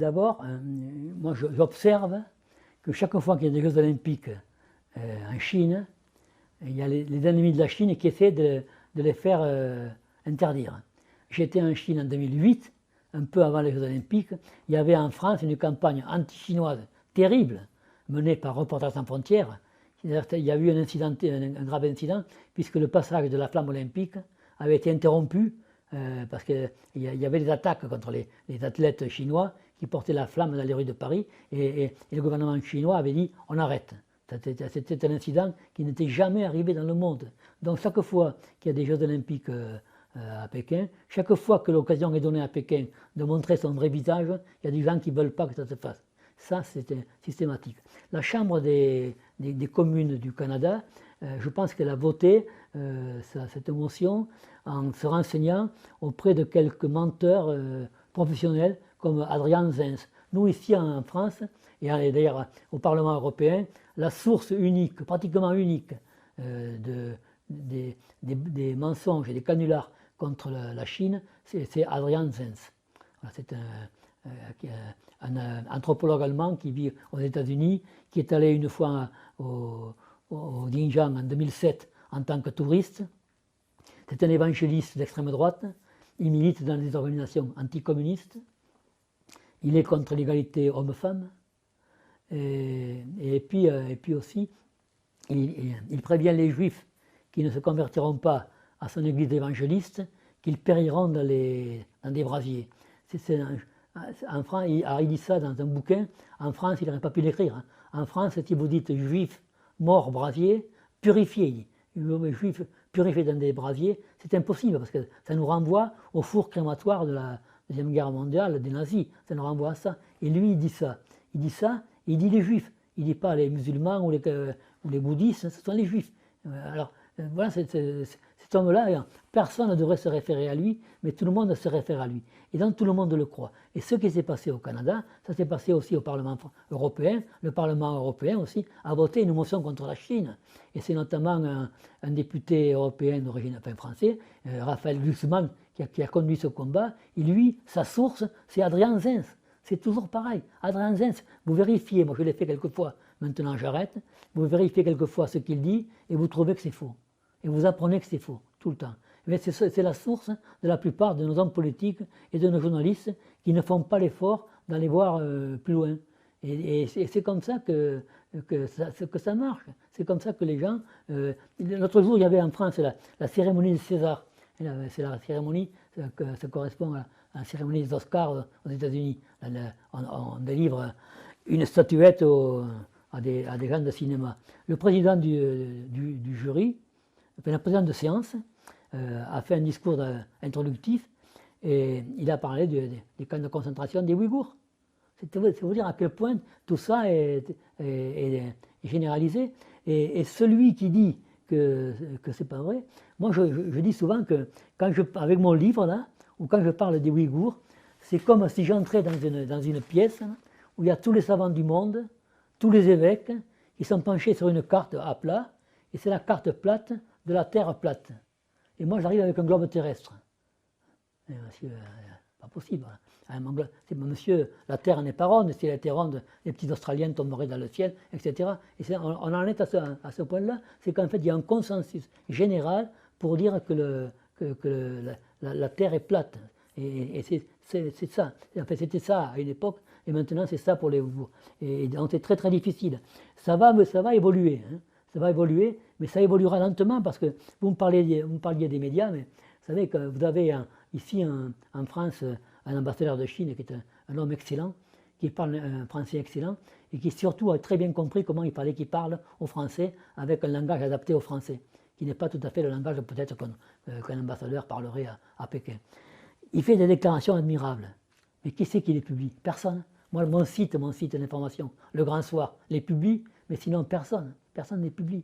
D'abord, moi j'observe que chaque fois qu'il y a des Jeux olympiques en Chine, il y a les ennemis de la Chine qui essaient de les faire interdire. J'étais en Chine en 2008, un peu avant les Jeux olympiques. Il y avait en France une campagne anti-chinoise terrible, menée par Reporters sans frontières. Il y a eu un grave incident, puisque le passage de la flamme olympique avait été interrompu parce qu'il y avait des attaques contre les athlètes chinois qui portaient la flamme dans les rues de Paris, et le gouvernement chinois avait dit on arrête. C'était un incident qui n'était jamais arrivé dans le monde. Donc chaque fois qu'il y a des Jeux olympiques à Pékin, chaque fois que l'occasion est donnée à Pékin de montrer son vrai visage, il y a des gens qui ne veulent pas que ça se fasse. Ça, c'était systématique. La Chambre des communes du Canada, je pense qu'elle a voté cette motion en se renseignant auprès de quelques menteurs professionnels comme Adrian Zenz. Nous, ici en France, et d'ailleurs au Parlement européen, la source unique, pratiquement unique, des mensonges et des canulars contre la Chine, c'est Adrian Zenz. Voilà, c'est un anthropologue allemand qui vit aux États-Unis, qui est allé une fois au Xinjiang en 2007 en tant que touriste. C'est un évangéliste d'extrême droite. Il milite dans des organisations anticommunistes. Il est contre l'égalité homme-femme. Et puis aussi, il prévient les Juifs qui ne se convertiront pas à son église évangéliste, qu'ils périront dans des brasiers. En France, il dit ça dans un bouquin. En France, il n'aurait pas pu l'écrire. En France, si vous dites juif, mort, brasier, purifié. Juif purifié dans des brasiers, c'est impossible parce que ça nous renvoie au four crématoire de la Deuxième Guerre mondiale des nazis. Ça nous renvoie à ça. Et lui, il dit ça. Il dit ça, il dit les juifs. Il ne dit pas les musulmans ou les bouddhistes, ce sont les juifs. Alors, voilà, cet homme-là, personne ne devrait se référer à lui, mais tout le monde se réfère à lui. Et donc tout le monde le croit. Et ce qui s'est passé au Canada, ça s'est passé aussi au Parlement européen. Le Parlement européen aussi a voté une motion contre la Chine. Et c'est notamment un député européen d'origine français, Raphaël Glucksmann, qui a conduit ce combat. Et lui, sa source, c'est Adrian Zenz. C'est toujours pareil. Adrian Zenz, vous vérifiez, moi je l'ai fait quelquefois, maintenant j'arrête, vous vérifiez quelquefois ce qu'il dit et vous trouvez que c'est faux. Et vous apprenez que c'est faux, tout le temps. Mais c'est la source de la plupart de nos hommes politiques et de nos journalistes qui ne font pas l'effort d'aller voir plus loin. Et c'est comme ça que ça marche. C'est comme ça que les gens... L'autre jour, il y avait en France la cérémonie de César. C'est la cérémonie, ça correspond à la cérémonie des Oscars aux États-Unis. On délivre une statuette à des gens de cinéma. Le président du jury, la présidente de séance, a fait un discours introductif et il a parlé des camps de concentration des Ouïghours. C'est vous dire à quel point tout ça est généralisé. Et celui qui dit que c'est pas vrai, moi je dis souvent que avec mon livre là, ou quand je parle des Ouïghours, c'est comme si j'entrais dans une pièce où il y a tous les savants du monde, tous les évêques, qui sont penchés sur une carte à plat, et c'est la carte plate de la Terre plate. Et moi j'arrive avec un globe terrestre. Et monsieur, pas possible. Monsieur, la Terre n'est pas ronde, si elle était ronde, les petits Australiens tomberaient dans le ciel, etc. Et on en est à ce point-là, c'est qu'en fait il y a un consensus général pour dire que la Terre est plate. Et c'est ça. En fait, c'était ça à une époque, et maintenant c'est ça pour les Ouïghours. Et donc c'est très très difficile. Ça va évoluer. Hein. Ça va évoluer, mais ça évoluera lentement parce que vous me parliez des médias, mais vous savez que vous avez ici en France un ambassadeur de Chine qui est un homme excellent, qui parle un français excellent et qui surtout a très bien compris comment il fallait qu'il parle au français avec un langage adapté au français, qui n'est pas tout à fait le langage peut-être qu'un ambassadeur parlerait à Pékin. Il fait des déclarations admirables, mais qui c'est qui les publie? Personne. Moi, mon site d'information, Le Grand Soir, les publie, mais sinon personne ne les publie.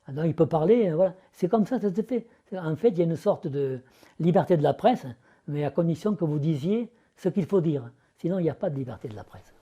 Alors il peut parler, voilà. C'est comme ça se fait. En fait, il y a une sorte de liberté de la presse, mais à condition que vous disiez ce qu'il faut dire. Sinon, il n'y a pas de liberté de la presse.